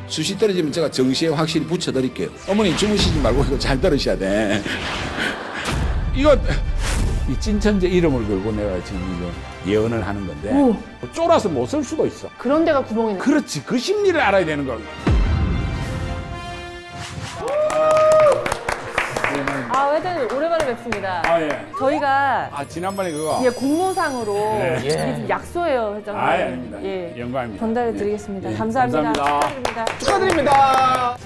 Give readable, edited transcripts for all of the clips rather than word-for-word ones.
수시 떨어지면 제가 정시에 확실히 붙여드릴게요. 어머니 주무시지 말고 이거 잘 들으셔야 돼. 이거 이 찐천재 이름을 걸고 내가 지금 이거 예언을 하는 건데 오. 쫄아서 못 쓸 수도 있어. 그런 데가 구멍이 나. 그렇지. 그 심리를 알아야 되는 거야. 아, 회장님 오랜만에 뵙습니다. 아, 예. 저희가 지난번에 그거. 예, 공모상으로 네. 이게 좀 약소예요, 회장님. 아닙니다. 예. 영광입니다. 전달해 드리겠습니다. 예. 감사합니다. 감사합니다. 축하드립니다. 축하드립니다.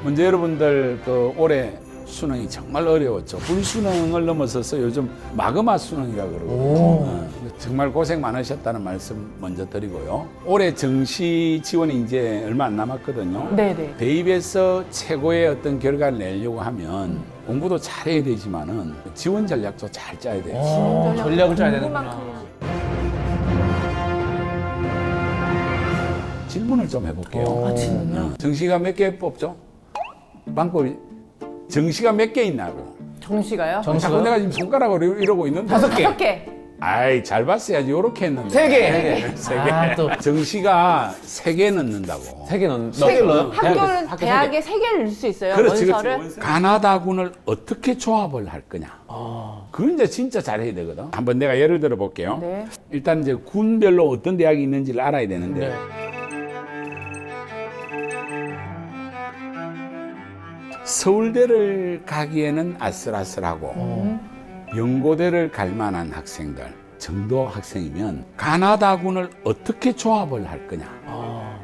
먼저 여러분들 그 올해 수능이 정말 어려웠죠. 불수능을 넘어서서 요즘 마그마 수능이라 그러고 정말 고생 많으셨다는 말씀 먼저 드리고요. 올해 정시 지원이 이제 얼마 안 남았거든요. 네네. 대입에서 최고의 어떤 결과를 내려고 하면 공부도 잘해야 되지만은 지원 전략도 잘 짜야 돼요. 전략을 짜야 되는구나. 질문을 좀 해볼게요. 아, 진짜요? 정시가 몇 개 뽑죠? 방법이 정시가 몇 개 있나고. 정시가요? 자꾸 내가 지금 손가락으로 이러고 있는데. 5개. 아이, 잘 봤어야지. 요렇게 했는데. 3개. 세 개. 아, 또. 정시가 3개 넣는다고. 3개 넣어요? 학교를 학교 대학에 3개를 넣을 수 있어요. 그렇지, 원서를. 그렇지. 가나다군을 어떻게 조합을 할 거냐. 그건 이제 진짜 잘해야 되거든. 한번 내가 예를 들어 볼게요. 네. 일단 이제 군별로 어떤 대학이 있는지를 알아야 되는데. 네. 서울대를 가기에는 아슬아슬하고 연고대를 갈 만한 학생들 정도 학생이면 가나다군을 어떻게 조합을 할 거냐.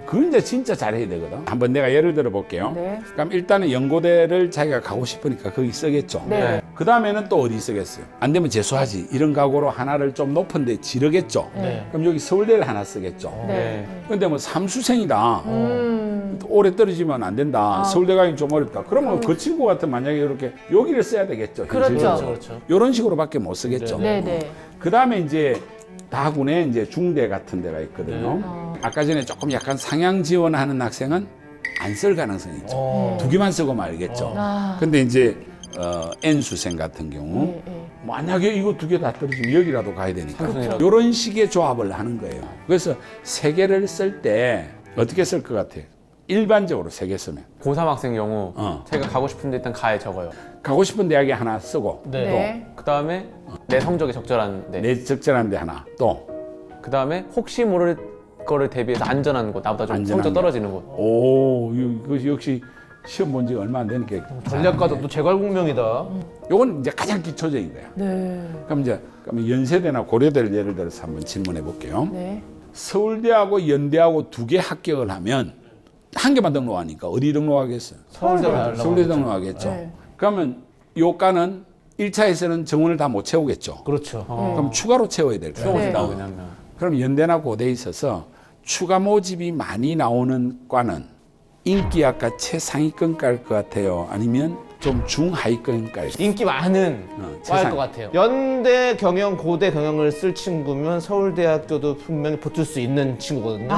그건 이제 진짜 잘해야 되거든. 한번 내가 예를 들어 볼게요. 네. 그럼 일단은 연고대를 자기가 가고 싶으니까 거기 쓰겠죠. 네. 그 다음에는 또 어디 쓰겠어요? 안 되면 재수하지. 이런 각오로 하나를 좀 높은 데 지르겠죠. 네. 그럼 여기 서울대를 하나 쓰겠죠. 네. 근데 뭐 삼수생이다. 오래 떨어지면 안 된다. 서울대 가긴 좀 어렵다. 그러면 그 친구 같은 만약에 이렇게 여기를 써야 되겠죠. 그렇죠. 현실적으로. 그렇죠. 이런 식으로밖에 못 쓰겠죠. 네네. 그 다음에 이제 다군에 이제 중대 같은 데가 있거든요. 아까 전에 조금 약간 상향 지원하는 학생은 안 쓸 가능성이 있죠. 2개만 쓰고 말겠죠. 근데 이제 N수생 같은 경우 만약에 이거 2개 다 떨어지면 여기라도 가야 되니까 이런 식의 조합을 하는 거예요. 그래서 3개를 쓸 때 어떻게 쓸 것 같아요? 일반적으로 3개 쓰면 고3 학생 경우 제가 가고 싶은데 일단 가에 적어요. 가고 싶은 대학에 하나 쓰고 네. 그 다음에 내 성적이 적절한 데. 내 적절한 데 하나 또 그 다음에 혹시 모를 거를 대비해서 안전한 곳, 나보다 좀 안전한 성적 거. 떨어지는 곳. 오, 이거 역시 시험 본 지가 얼마 안 되니까 전략가도 또 제갈공명이다. 요건 이제 가장 기초적인 거야. 네. 그럼 연세대나 고려대를 예를 들어서 한번 질문해 볼게요. 네. 서울대하고 연대하고 2개 합격을 하면 한 개만 등록하니까 어디 등록하겠어요? 서울대 등록하겠죠. 네. 그러면 요과는 1차에서는 정원을 다 못 채우겠죠. 그렇죠. 그럼 추가로 채워야 될 거예요. 네. 나오긴 하면. 그럼 연대나 고대에 있어서 추가 모집이 많이 나오는 과는 인기학과 최상위권 깔 것 같아요? 아니면 좀 중하위권 깔? 인기 많은 과일 세상. 것 같아요. 연대 경영, 고대 경영을 쓸 친구면 서울대학교도 분명히 붙을 수 있는 친구거든요.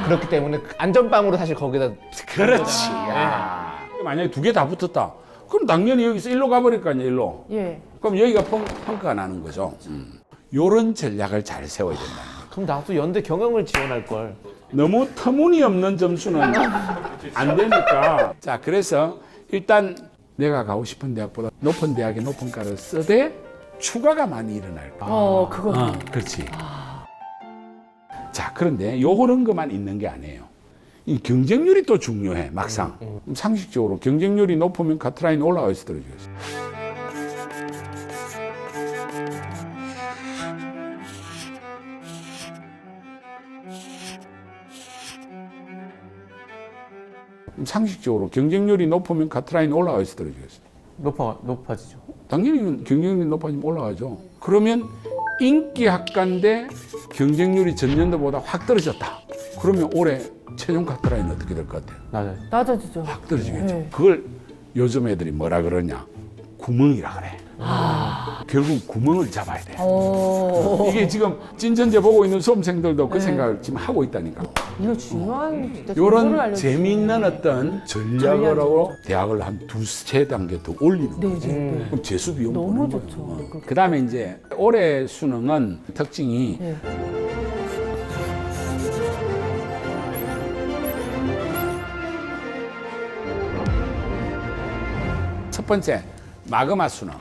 그렇기 때문에 안전빵으로 사실 거기다 그렇지. 야. 만약에 2개 다 붙었다. 그럼 당연히 여기서 일로 가버릴 거 아니야, 일로. 예. 그럼 여기가 펑크가 나는 거죠. 요런 전략을 잘 세워야 된다. 그럼 나도 연대 경영을 지원할 걸. 너무 터무니없는 점수는 안 되니까. 자, 그래서 일단 내가 가고 싶은 대학보다 높은 대학에 높은 과를 쓰되 추가가 많이 일어날 거야. 그거. 그렇지. 자, 그런데 요런 것만 있는 게 아니에요. 이 경쟁률이 또 중요해, 막상. 상식적으로 경쟁률이 높으면 카트라인이 올라가 있어 떨어지겠어. 상식적으로 경쟁률이 높으면 카트라인이 올라가 있어 떨어지겠어. 높아지죠. 당연히 경쟁률이 높아지면 올라가죠. 그러면 인기 학과인데 경쟁률이 전년도보다 확 떨어졌다. 그러면 올해 최종 카트라인은 어떻게 될 것 같아요? 맞아요. 낮아지죠. 확 떨어지겠죠. 네. 그걸 요즘 애들이 뭐라 그러냐? 구멍이라 그래. 결국 구멍을 잡아야 돼. 이게 지금 찐천재 보고 있는 수험생들도 그 생각을 지금 하고 있다니까. 이거 중요한 진짜 정보를 이런 알려주세요. 재미있는 어떤 전략으로 대학을 한 2~3단계 더 올리는 거지. 네. 그럼 재수 비용 너무 버는 좋죠. 거예요. 그 다음에 이제 올해 수능은 특징이 네. 첫 번째 마그마 수능.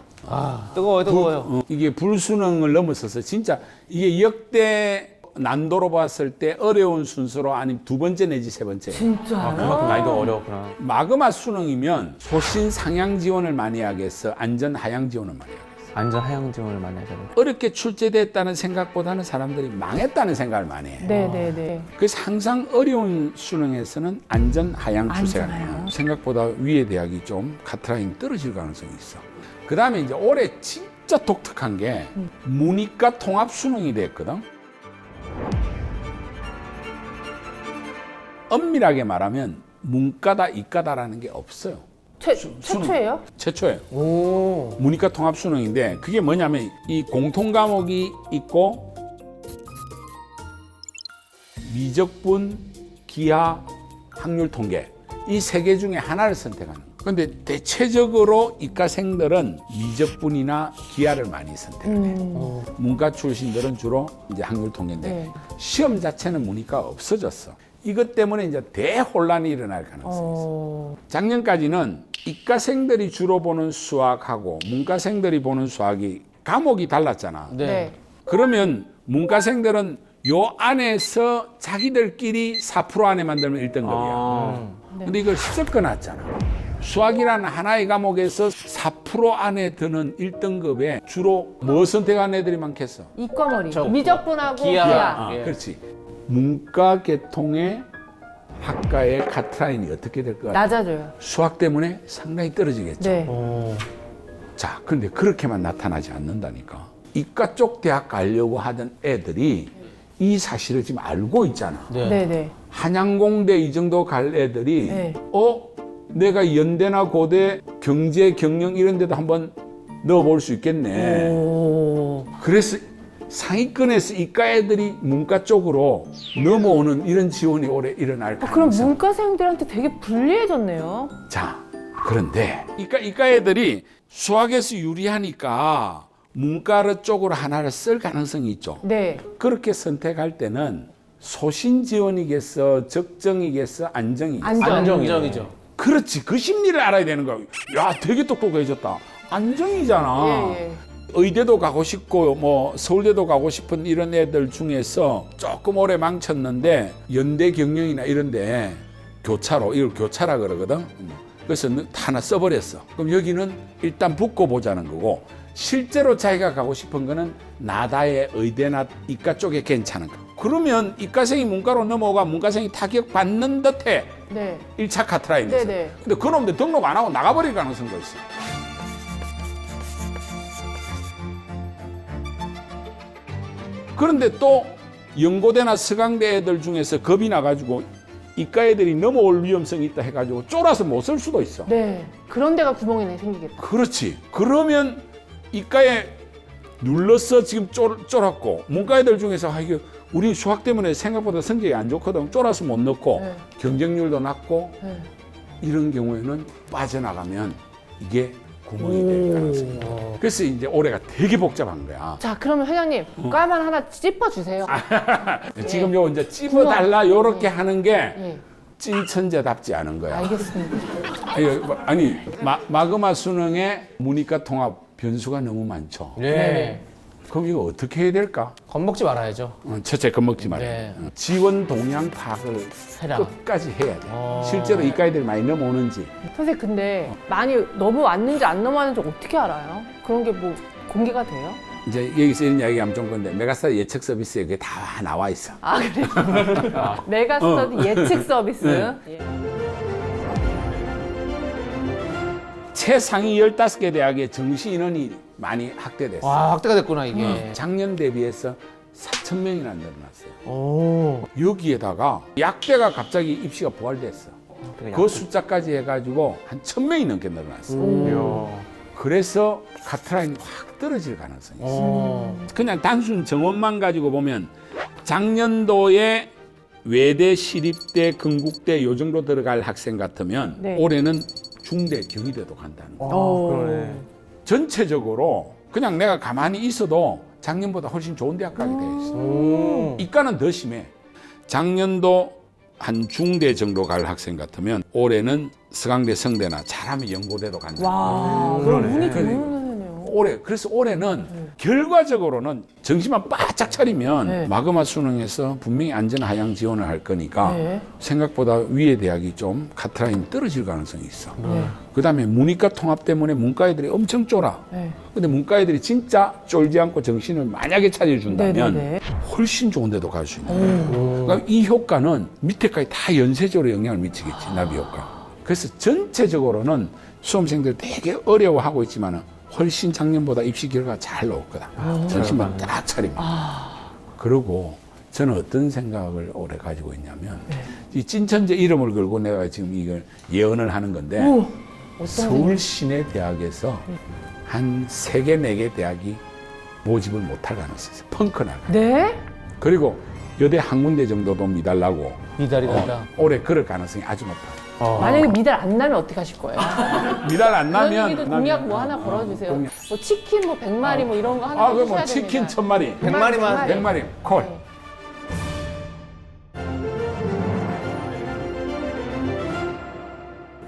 뜨거워요. 이게 불수능을 넘어서서 진짜 이게 역대 난도로 봤을 때 어려운 순서로 아니면 두 번째 내지 세 번째. 진짜요? 그만큼 나이도 어려웠구나. 마그마 수능이면 소신 상향 지원을 많이 하겠어, 안전 하향 지원을 많이 하겠어. 안전 하향 지원을 많이 하잖아요. 어렵게 출제됐다는 생각보다는 사람들이 망했다는 생각을 많이 해. 네네네. 그래서 항상 어려운 수능에서는 안전 하향 추세가 안전 하향. 나요. 생각보다 위에 대학이 좀 카트라인이 떨어질 가능성이 있어. 그 다음에 이제 올해 진짜 독특한 게 문이과 통합 수능이 됐거든. 엄밀하게 말하면 문과다 이과다라는 게 없어요. 최초예요? 최초예요. 오. 문이과 통합 수능인데 그게 뭐냐면 이 공통 과목이 있고 미적분, 기하, 확률 통계 이 세 개 중에 하나를 선택하는 거예요. 근데 대체적으로 이과생들은 미적분이나 기하를 많이 선택을 해요. 문과 출신들은 주로 이제 확률 통계인데 네. 시험 자체는 문이과 없어졌어. 이것 때문에 이제 대혼란이 일어날 가능성이 있어. 작년까지는 이과생들이 주로 보는 수학하고 문과생들이 보는 수학이 과목이 달랐잖아. 네. 그러면 문과생들은 요 안에서 자기들끼리 4% 안에 만들면 1등급이야. 근데 이걸 섞어놨잖아. 수학이라는 하나의 과목에서 4% 안에 드는 1등급에 주로 뭐 선택한 애들이 많겠어? 이과머리. 저 미적분하고 기하. 기하. 예. 그렇지. 문과 계통의 학과의 카트라인이 어떻게 될 것 같아? 낮아져요. 수학 때문에 상당히 떨어지겠죠. 네. 자, 근데 그렇게만 나타나지 않는다니까. 이과 쪽 대학 가려고 하던 애들이 이 사실을 지금 알고 있잖아. 네네. 한양공대 이 정도 갈 애들이 네. 내가 연대나 고대 경제 경영 이런 데도 한번 넣어볼 수 있겠네. 오. 그래서 상위권에서 이과 애들이 문과 쪽으로 넘어오는 이런 지원이 올해 일어날 그럼 가능성. 문과생들한테 되게 불리해졌네요. 자, 그런데 이과 애들이 수학에서 유리하니까 문과 쪽으로 하나를 쓸 가능성이 있죠. 네. 그렇게 선택할 때는 소신 지원이겠어, 적정이겠어, 안정이겠어. 안정이죠. 그렇지, 그 심리를 알아야 되는 거야. 야, 되게 똑똑해졌다. 안정이잖아. 예, 예. 의대도 가고 싶고 뭐 서울대도 가고 싶은 이런 애들 중에서 조금 오래 망쳤는데 연대 경영이나 이런데 교차로 이걸 교차라 그러거든. 그래서 하나 써버렸어. 그럼 여기는 일단 붙고 보자는 거고 실제로 자기가 가고 싶은 거는 나다의 의대나 이과 쪽에 괜찮은 거. 그러면 이과생이 문과로 넘어가 문과생이 타격 받는 듯해. 네. 1차 카트라인에서. 네네. 근데 그놈들 등록 안 하고 나가버릴 가능성도 있어. 그런데 또 연고대나 서강대 애들 중에서 겁이 나가지고 이과 애들이 넘어올 위험성이 있다 해가지고 쫄아서 못 쓸 수도 있어. 네. 그런 데가 구멍이 생기겠다. 그렇지. 그러면 이과에 눌러서 지금 쫄았고 문과 애들 중에서 이게 우리 수학 때문에 생각보다 성적이 안 좋거든. 쫄아서 못 넣고 네. 경쟁률도 낮고 네. 이런 경우에는 빠져나가면 이게 구멍이 될 가능성이 있다. 그래서 이제 올해가 되게 복잡한 거야. 자, 그러면 회장님, 과만 하나 짚어주세요. 지금 요 이제 찝어달라 요렇게 하는 게 예. 찐천재답지 않은 거야. 알겠습니다. 아니 마그마 수능에 문이과 통합 변수가 너무 많죠. 네. 그럼 이거 어떻게 해야 될까? 겁먹지 말아야죠. 첫째 겁먹지 말아요. 네. 지원 동향 파악을 해라. 끝까지 해야 돼. 실제로 이과 애들이 많이 넘어오는지. 선생님, 근데 많이 넘어왔는지 안 넘어왔는지 어떻게 알아요? 그런 게 뭐 공개가 돼요? 이제 여기서 이런 이야기하면 좀 건데 메가스타 예측 서비스에 그게 다 나와 있어. 아, 그래요? 메가스터디 예측 서비스. 예. 최상위 15개 대학의 정시 인원이 많이 확대됐어. 와, 확대가 됐구나, 이게. 작년 대비해서 4,000명이나 늘어났어요. 오. 여기에다가 약대가 갑자기 입시가 부활됐어. 그 숫자까지 해가지고 한 1,000명이 넘게 늘어났어. 그래서 카트라인이 확 떨어질 가능성이 있어. 그냥 단순 정원만 가지고 보면 작년도에 외대, 시립대, 건국대 요 정도 들어갈 학생 같으면 네. 올해는 중대, 경희대도 간다는 거야. 그러네. 전체적으로 그냥 내가 가만히 있어도 작년보다 훨씬 좋은 대학 가게 돼 있어. 이과는 더 심해. 작년도 한 중대 정도 갈 학생 같으면 올해는 서강대, 성대나 잘하면 연고대도 간다. 와, 그럼 운이 좋은 해네요. 그래서 올해는 결과적으로는 정신만 바짝 차리면 네. 마그마 수능에서 분명히 안전 하향 지원을 할 거니까 네. 생각보다 위에 대학이 좀 카트라인이 떨어질 가능성이 있어. 네. 그다음에 문이과 통합 때문에 문과 애들이 엄청 쫄아. 네. 근데 문과 애들이 진짜 쫄지 않고 정신을 만약에 차려준다면 네네네. 훨씬 좋은 데도 갈 수 있는 거예요. 그러니까 이 효과는 밑에까지 다 연쇄적으로 영향을 미치겠지, 나비 효과. 그래서 전체적으로는 수험생들 되게 어려워하고 있지만은 훨씬 작년보다 입시 결과가 잘 나올 거다. 정신만 딱 차리면. 그리고 저는 어떤 생각을 올해 가지고 있냐면 이 찐천재 이름을 걸고 내가 지금 이걸 예언을 하는 건데 서울 시내대학에서 한 3개, 4개 대학이 모집을 못할 가능성이 있어요. 펑크 날 가능성이. 네? 그리고 여대 한 군데 정도도 미달나고 미달이 난다. 올해 그럴 가능성이 아주 높아요. 만약에 미달 안 나면 어떻게 하실 거예요? 미달 안 그런 나면 얘기도 공약 뭐 하나 걸어주세요. 공약. 뭐 치킨 뭐 100마리 뭐 이런 거 하나 그럼 해주셔야 뭐 치킨 됩니다. 1000마리, 100마리만 100마리 콜. 네.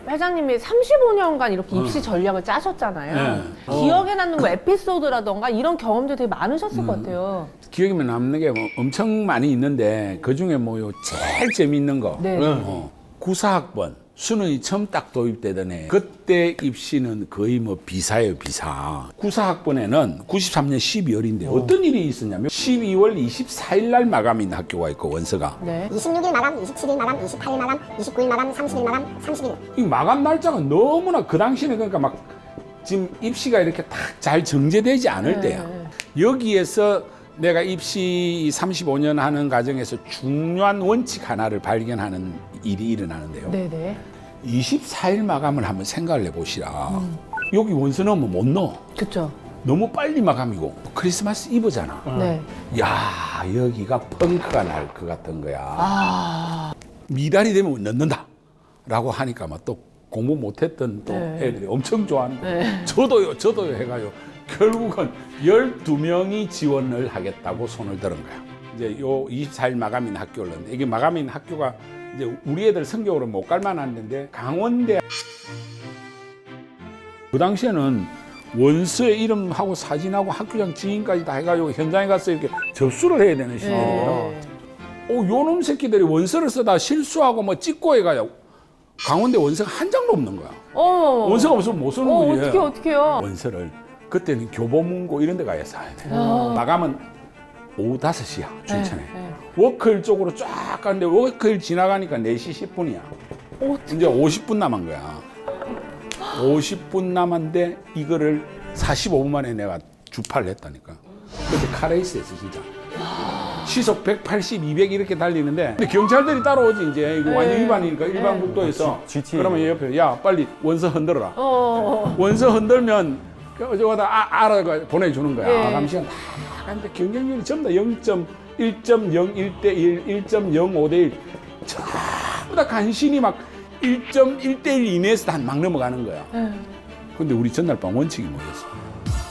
회장님이 35년간 이렇게 입시 전략을 짜셨잖아요. 기억에 남는 뭐 에피소드라던가 이런 경험도 되게 많으셨을 것 같아요. 기억에 남는 게 뭐 엄청 많이 있는데 그 중에 뭐요 제일 재미있는 거. 네. 구사학번 수능이 처음 딱 도입되던 해. 그때 입시는 거의 뭐 비사예요, 비사. 구사학번에는 93년 12월인데 어떤 일이 있었냐면 12월 24일 날 마감인 학교가 있고 원서가. 네. 26일 마감, 27일 마감, 28일 마감, 29일 마감, 30일 마감, 30일. 이 마감 날짜가 너무나 그 당시에는 그러니까 막 지금 입시가 이렇게 딱 잘 정제되지 않을 때야. 여기에서 내가 입시 35년 하는 과정에서 중요한 원칙 하나를 발견하는 일이 일어나는데요. 네네. 24일 마감을 한번 생각을 해보시라. 여기 원서 넣으면 못 넣어. 그쵸. 너무 빨리 마감이고 크리스마스 이브잖아. 네. 야, 여기가 펑크가 날 것 같은 거야. 아. 미달이 되면 넣는다 라고 하니까 막 또 공부 못했던 또 네. 애들이 엄청 좋아하는 거야. 네. 저도요 해가지고 결국은 12명이 지원을 하겠다고 손을 들은 거야. 이제 요 24일 마감인 학교를 넣는데 이게 마감인 학교가 이제 우리 애들 성적으로 못 갈 만한 데인데 강원대. 그 당시에는 원서에 이름하고 사진하고 학교장 지인까지 다 해가지고 현장에 가서 이렇게 접수를 해야 되는 시기예요. 네. 요놈 새끼들이 원서를 쓰다 실수하고 뭐 찍고 해가지고 강원대 원서가 한 장도 없는 거야. 원서가 없으면 못 쓰는 거지. 어떡해요. 원서를 그때는 교보문고 이런 데 가야 써야 돼. 마감은 오후 5시야, 춘천에. 네. 워크힐 쪽으로 쫙 가는데 워크힐 지나가니까 4시 10분이야. 이제 50분 남은 거야. 50분 남았는데 이거를 45분 만에 내가 주파를 했다니까. 그때 카레이스 했어, 진짜. 시속 180, 200 이렇게 달리는데 근데 경찰들이 따라오지 이제 이거 완전 위반이니까 일반 국도에서 GT. 그러면 얘 옆에 야 빨리 원서 흔들어라. 원서 흔들면 저거다 알아가 보내주는 거야. 네. 마감 시간 다 하는데 경쟁률이 전부 다 0.1.01대 1, 1.05대 1 전부 다 간신히 막 1.1대 1 이내에서 다 막 넘어가는 거야. 근데 우리 전날 밤 원칙이 뭐였어?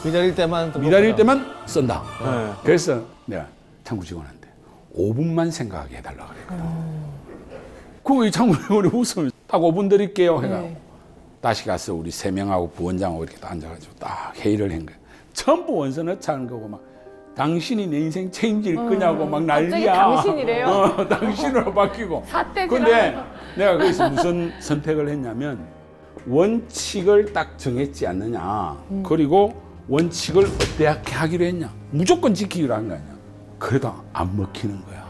미달일 때만 또 미달일 때만 쓴다. 네. 그래서 내가 창구 직원한테 5분만 생각하게 해달라 그랬거든. 그거 이 창구 직원이 웃으면 딱 5분 드릴게요 해가 네. 다시 가서 우리 3명하고 부원장하고 이렇게 딱 앉아가지고 딱 회의를 한 거야. 전부 원서 넣자는 거고 막 당신이 내 인생 책임질 거냐고 막 난리야. 갑자기 당신이래요? 당신으로 바뀌고. 사태질 근데 내가 거기서 무슨 선택을 했냐면 원칙을 딱 정했지 않느냐. 그리고 원칙을 어떻게 하기로 했냐. 무조건 지키기로 한 거 아니야. 그래도 안 먹히는 거야.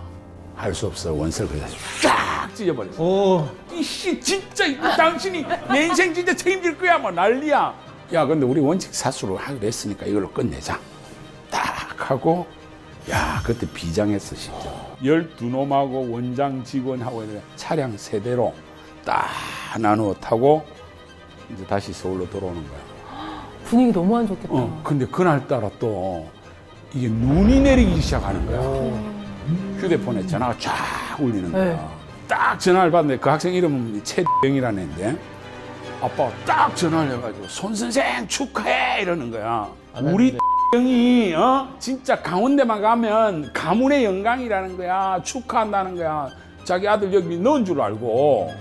할 수 없어. 원서를 그래서 쫙 찢어버렸어. 오, 이씨 진짜 당신이 내 인생 진짜 책임질 거야. 뭐 난리야. 야 근데 우리 원칙 사수를 하기로 했으니까 이걸로 끝내자. 딱 하고 야 그때 비장했어 진짜. 12놈하고 원장 직원하고 이렇게 차량 3대로 딱 나누어 타고 이제 다시 서울로 돌아오는 거야. 분위기 너무 안 좋겠다. 근데 그날따라 또 이게 눈이 내리기 시작하는 거야. 휴대폰에 전화가 쫙 울리는 거야. 네. 딱 전화를 받는데 그 학생 이름은 최병이라는 애인데 아빠가 딱 전화를 해가지고 손 선생 축하해 이러는 거야. 우리 형이 진짜 강원대만 가면 가문의 영광이라는 거야. 축하한다는 거야. 자기 아들 여기 넣은 줄 알고.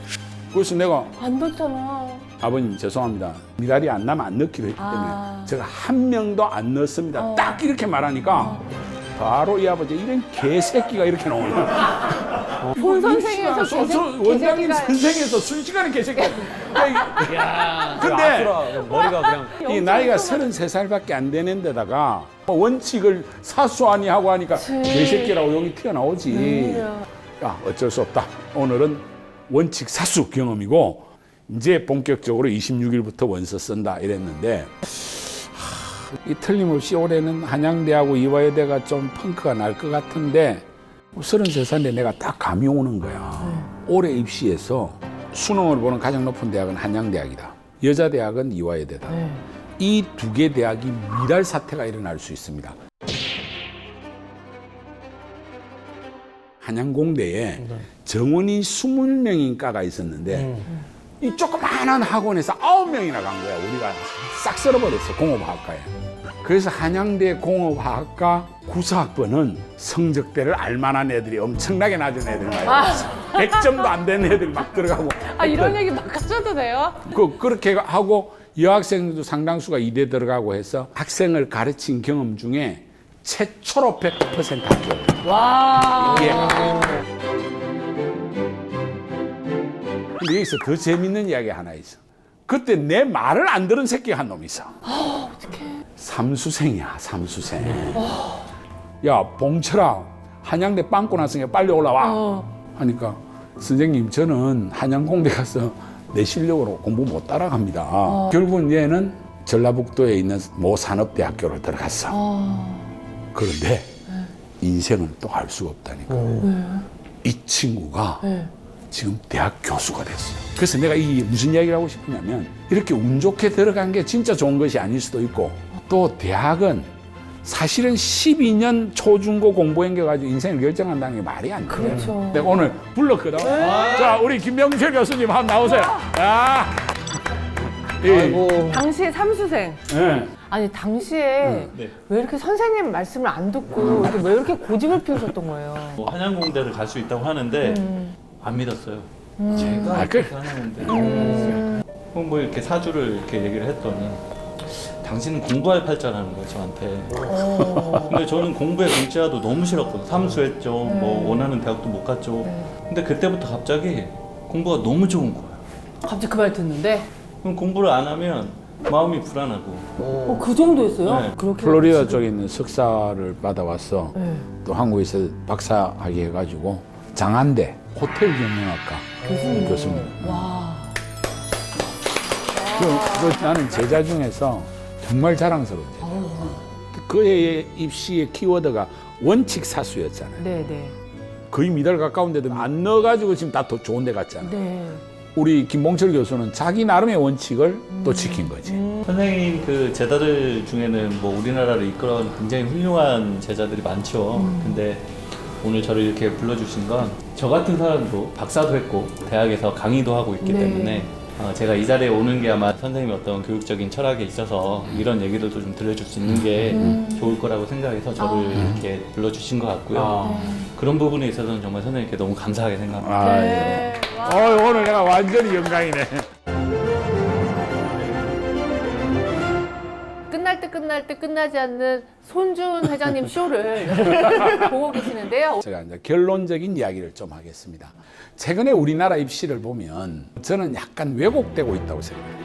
그래서 내가 안 넣잖아. 아버님 죄송합니다. 미달이 안 나면 안 넣기로 했기 때문에 제가 한 명도 안 넣었습니다. 딱 이렇게 말하니까 바로 이 아버지 이런 개새끼가 이렇게 나오네. 본 선생에서 원장님 선생에서 순식간에 개새끼가. 근데 머리가 그냥 이 나이가 33살밖에 안 되는 데다가 원칙을 사수하니 하고 하니까 개새끼라고 여기 튀어나오지. 야, 어쩔 수 없다. 오늘은 원칙 사수 경험이고 이제 본격적으로 26일부터 원서 쓴다 이랬는데 이 틀림없이 올해는 한양대하고 이화여대가 좀 펑크가 날 것 같은데 33살인데 내가 딱 감이 오는 거야. 올해 입시에서 수능을 보는 가장 높은 대학은 한양대학이다. 여자대학은 이화여대다. 이 두 개 대학이 미랄 사태가 일어날 수 있습니다. 한양공대에 정원이 20명인가가 있었는데 이 조그마한 학원에서 9명이나 간 거야. 우리가 싹 썰어버렸어, 공업학과에. 그래서 한양대 공업학과 구사학번은 성적대를 알만한 애들이 엄청나게 낮은 애들 많이 있어. 100점도 안 되는 애들 막 들어가고. 이런 얘기 막 하셔도 돼요? 그렇게 하고 여학생들도 상당수가 이대 들어가고 해서 학생을 가르친 경험 중에 최초로 100% 합격. 와. 이게. 근데 여기서 더 재밌는 이야기 하나 있어. 그때 내 말을 안 들은 새끼가 한 놈 있어. 어떡해. 삼수생이야, 삼수생. 야, 봉철아, 한양대 빵꾸 났으니까 빨리 올라와. 하니까 선생님, 저는 한양공대 가서 내 실력으로 공부 못 따라갑니다. 결국은 얘는 전라북도에 있는 모 산업대학교를 들어갔어. 그런데 인생은 또 알 수가 없다니까. 이 친구가 지금 대학 교수가 됐어요. 그래서 내가 이 무슨 이야기를 하고 싶으냐면 이렇게 운 좋게 들어간 게 진짜 좋은 것이 아닐 수도 있고 또 대학은 사실은 12년 초중고 공부해가지고 인생을 결정한다는 게 말이 안 돼. 그렇죠. 내가 오늘 불렀거든. 자, 우리 김명철 교수님 한번 나오세요. 야. 아이고 당시에 삼수생. 예. 아니 당시에 왜 이렇게 선생님 말씀을 안 듣고 이렇게 왜 이렇게 고집을 피우셨던 거예요? 뭐 한양공대를 갈 수 있다고 하는데 안 믿었어요. 제가 아, 이렇게 하는데 뭐 이렇게 사주를 이렇게 얘기를 했더니 당신은 공부할 팔자라는 거예요 저한테. 근데 저는 공부에 글자도 너무 싫었거든요. 삼수했죠. 뭐 원하는 대학도 못 갔죠. 근데 그때부터 갑자기 공부가 너무 좋은 거예요. 갑자기 그 말 듣는데 그럼 공부를 안 하면 마음이 불안하고. 그 정도였어요? 네. 그렇게 플로리다 쪽에 있는 석사를 받아왔어. 네. 또 한국에서 박사학위 해가지고 장안대 호텔 경영학과 교수님. 와. 나는 제자 중에서 정말 자랑스러운 제자. 그의 입시의 키워드가 원칙 사수였잖아요. 네네. 거의 미달 가까운데도 안 넣어가지고 지금 다 더 좋은 데 갔잖아. 네. 우리 김봉철 교수는 자기 나름의 원칙을 또 지킨 거지. 선생님 그 제자들 중에는 뭐 우리나라를 이끌어온 굉장히 훌륭한 제자들이 많죠. 근데 오늘 저를 이렇게 불러주신 건 저 같은 사람도 박사도 했고 대학에서 강의도 하고 있기 네. 때문에 제가 이 자리에 오는 게 아마 선생님의 어떤 교육적인 철학에 있어서 이런 얘기들도 좀 들려줄 수 있는 게 좋을 거라고 생각해서 저를 이렇게 불러주신 것 같고요. 그런 부분에 있어서는 정말 선생님께 너무 감사하게 생각합니다. 아, 네. 예. 오늘 내가 완전히 영광이네. 끝날 때 끝나지 않는 손준 회장님 쇼를 보고 계시는데요. 제가 이제 결론적인 이야기를 좀 하겠습니다. 최근에 우리나라 입시를 보면 저는 약간 왜곡되고 있다고 생각해요.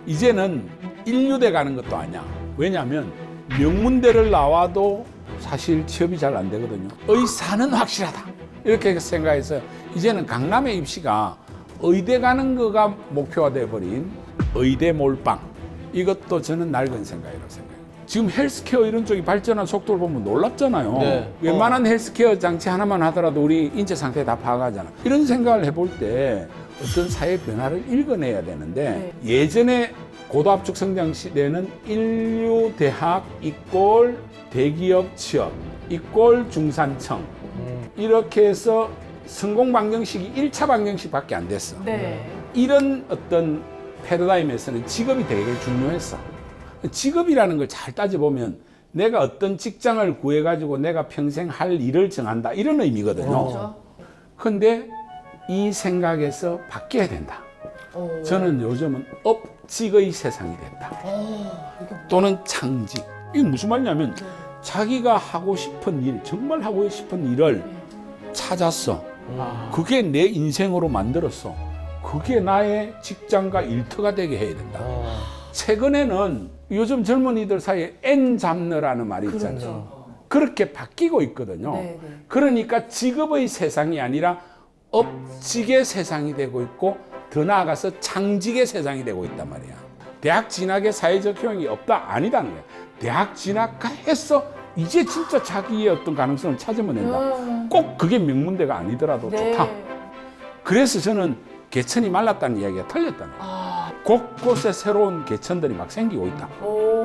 이제는 인류대 가는 것도 아니야. 왜냐하면 명문대를 나와도 사실 취업이 잘 안 되거든요. 의사는 확실하다. 이렇게 생각해서 이제는 강남의 입시가 의대 가는 거가 목표가 돼버린 의대 몰빵. 이것도 저는 낡은 생각이라고 생각해요. 지금 헬스케어 이런 쪽이 발전한 속도를 보면 놀랍잖아요. 네. 웬만한 헬스케어 장치 하나만 하더라도 우리 인체 상태 다 파악하잖아. 이런 생각을 해볼 때 어떤 사회 변화를 읽어내야 되는데 예전에 고도압축 성장 시대는 인류 대학 이꼴 대기업 취업 이꼴 중산층 이렇게 해서 성공 방정식이 1차 방정식밖에 안 됐어. 네. 이런 어떤 패러다임에서는 직업이 되게 중요했어. 직업이라는 걸 잘 따져보면 내가 어떤 직장을 구해가지고 내가 평생 할 일을 정한다. 이런 의미거든요. 그렇죠. 근데 이 생각에서 바뀌어야 된다. 저는 요즘은 업직의 세상이 됐다. 또는 창직. 이게 무슨 말이냐면 자기가 하고 싶은 일, 정말 하고 싶은 일을 찾았어. 그게 내 인생으로 만들었어. 그게 나의 직장과 일터가 되게 해야 된다. 최근에는 요즘 젊은이들 사이에 N잡느라는 말이 있잖아요. 그렇게 바뀌고 있거든요. 네, 네. 그러니까 직업의 세상이 아니라 업직의 세상이 되고 있고 더 나아가서 창직의 세상이 되고 있단 말이야. 대학 진학에 사회적 효용이 없다? 아니다는 거야. 대학 진학해서 이제 진짜 자기의 어떤 가능성을 찾으면 된다. 꼭 그게 명문대가 아니더라도 좋다. 그래서 저는 개천이 말랐다는 이야기가 틀렸다는 거야. 곳곳에 새로운 개천들이 막 생기고 있다.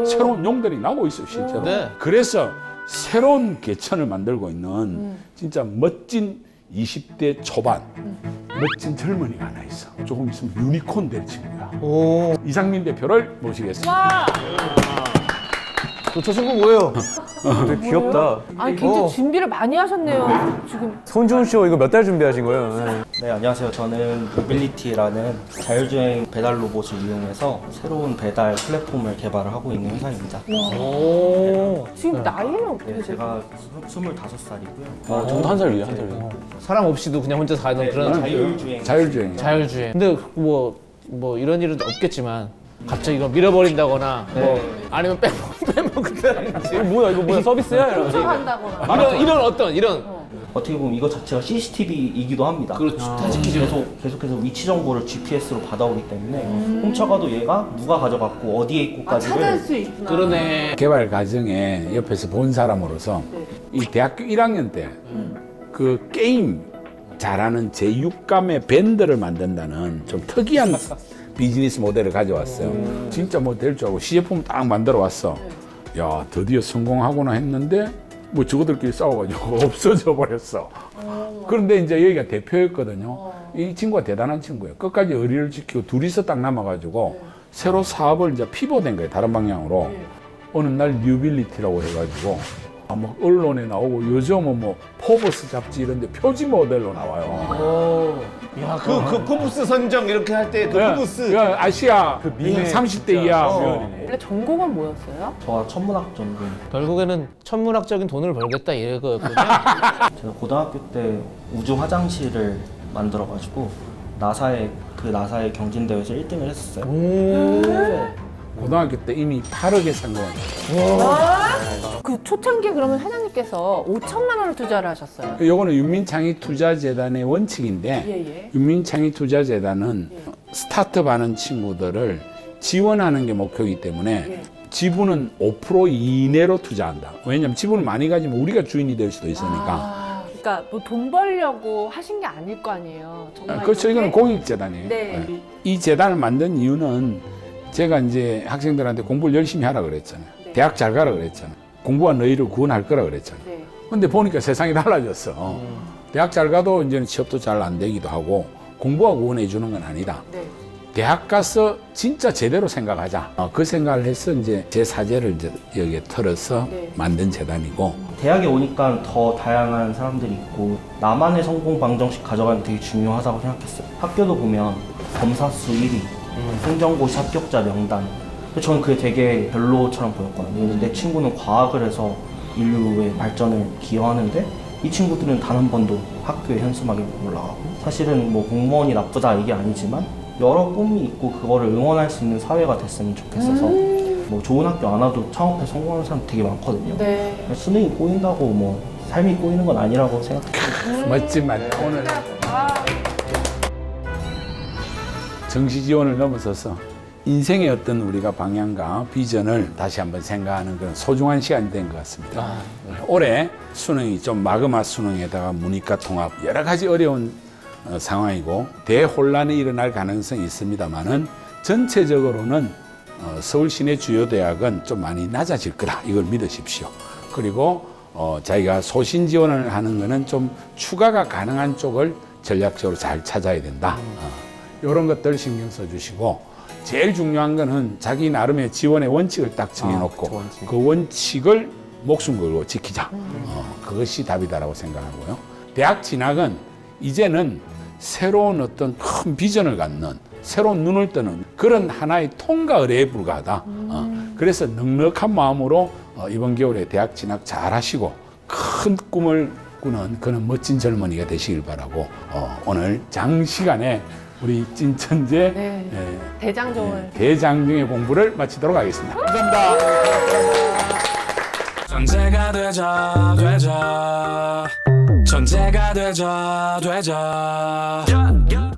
새로운 용들이 나오고 있어요, 실제로. 네. 그래서 새로운 개천을 만들고 있는 진짜 멋진 20대 초반 멋진 젊은이가 하나 있어. 조금 있으면 유니콘 될 친구야. 오. 이상민 대표를 모시겠습니다. 와, 저 친구 뭐예요? 되게 귀엽다. 아니 굉장히 준비를 많이 하셨네요. 지금 손주훈 씨 이거 몇 달 준비하신 거예요? 네. 네, 안녕하세요. 저는 모빌리티라는 자율주행 배달 로봇을 이용해서 새로운 배달 플랫폼을 개발을 하고 있는 회사입니다. 지금 나이는 어떻게 네, 되세요? 제가 25살이고요. 아, 저도 한 살 위에, 한 살 위에. 사람 없이도 그냥 혼자 가는 그런 자율주행. 자율주행. 자율주행. 근데 뭐 이런 일은 없겠지만 갑자기 이거 밀어버린다거나 뭐 아니면 빼먹는다든지 이거 뭐야, 서비스야? 이러면서. 쫓아간다거나. 이런 어떻게 보면 이거 자체가 CCTV이기도 합니다. 그렇죠. 계속해서 위치 정보를 GPS로 받아오기 때문에 훔쳐가도 얘가 누가 가져갔고 어디에 있고까지를 찾을 수 있구나. 그러네. 개발 과정에 옆에서 본 사람으로서 이 대학교 1학년 때 그 게임 잘하는 제6감의 밴드를 만든다는 좀 특이한 비즈니스 모델을 가져왔어요. 진짜 뭐 될 줄 알고 시제품 딱 만들어 왔어. 야, 드디어 성공하구나 했는데 뭐 저거들끼리 싸워가지고 없어져 버렸어. 그런데 이제 여기가 대표였거든요. 이 친구가 대단한 친구예요. 끝까지 의리를 지키고 둘이서 딱 남아가지고 새로 사업을 이제 피벗된 거예요. 다른 방향으로. 어느 날 뉴빌리티라고 해가지고 막 언론에 나오고 요즘은 뭐 포브스 잡지 이런 데 표지 모델로 나와요. 야, 그 포브스 선정 이렇게 할 때 그 포브스. 야, 아시아 30대 이하 원래 전공은 뭐였어요? 저와 천문학 전공. 결국에는 천문학적인 돈을 벌겠다 이거였군요. 제가 고등학교 때 우주 화장실을 만들어가지고 나사의 경진대회에서 1등을 했었어요. 고등학교 때 이미 8억에 성공했어요. 그 초창기에 그러면 회장님께서 5천만 원을 투자를 하셨어요. 요거는 윤민창의투자재단의 원칙인데 예. 윤민창의투자재단은 스타트업 하는 친구들을 지원하는 게 목표이기 때문에 지분은 5% 이내로 투자한다. 왜냐하면 지분을 많이 가지면 우리가 주인이 될 수도 있으니까. 그러니까 뭐 돈 벌려고 하신 게 아닐 거 아니에요. 정말 그렇죠. 이거는 이렇게? 공익재단이에요. 네. 이 재단을 만든 이유는 제가 이제 학생들한테 공부를 열심히 하라 그랬잖아요. 네. 대학 잘 가라 그랬잖아요. 공부가 너희를 구원할 거라 그랬잖아요. 네. 근데 보니까 세상이 달라졌어. 대학 잘 가도 이제는 취업도 잘 안 되기도 하고 공부가 구원해 주는 건 아니다. 네. 대학 가서 진짜 제대로 생각하자. 그 생각을 해서 이제 제 사제를 이제 여기에 털어서 네. 만든 재단이고. 대학에 오니까 더 다양한 사람들이 있고 나만의 성공 방정식 가져가는 게 되게 중요하다고 생각했어요. 학교도 보면 검사 수 1위, 행정고시 합격자 명단. 근데 저는 그게 되게 별로처럼 보였거든요. 내 친구는 과학을 해서 인류의 발전을 기여하는데 이 친구들은 단 한 번도 학교에 현수막에 못 올라가고 사실은 뭐 공무원이 나쁘다 이게 아니지만 여러 꿈이 있고 그거를 응원할 수 있는 사회가 됐으면 좋겠어서 뭐 좋은 학교 안 와도 창업해 성공하는 사람 되게 많거든요. 네. 수능이 꼬인다고 뭐 삶이 꼬이는 건 아니라고 생각해요. 멋진 말. 오늘 정시 지원을 넘어서서 인생의 어떤 우리가 방향과 비전을 다시 한번 생각하는 그런 소중한 시간이 된 것 같습니다. 올해 수능이 좀 마그마 수능에다가 문이과 통합 여러 가지 어려운 상황이고 대혼란이 일어날 가능성이 있습니다만은 전체적으로는 서울 시내 주요 대학은 좀 많이 낮아질 거다 이걸 믿으십시오. 그리고 자기가 소신 지원을 하는 거는 좀 추가가 가능한 쪽을 전략적으로 잘 찾아야 된다. 이런 것들 신경 써주시고 제일 중요한 거는 자기 나름의 지원의 원칙을 딱 정해놓고 그 원칙을 목숨 걸고 지키자. 그것이 답이다라고 생각하고요. 대학 진학은 이제는 새로운 어떤 큰 비전을 갖는 새로운 눈을 뜨는 그런 하나의 통과 의례에 불과하다. 그래서 넉넉한 마음으로 이번 겨울에 대학 진학 잘 하시고 큰 꿈을 꾸는 그런 멋진 젊은이가 되시길 바라고 오늘 장시간에 우리 찐천재 네. 예, 대장정을. 대장정의 공부를 마치도록 하겠습니다. 감사합니다. 천재가 되자 천재가 되자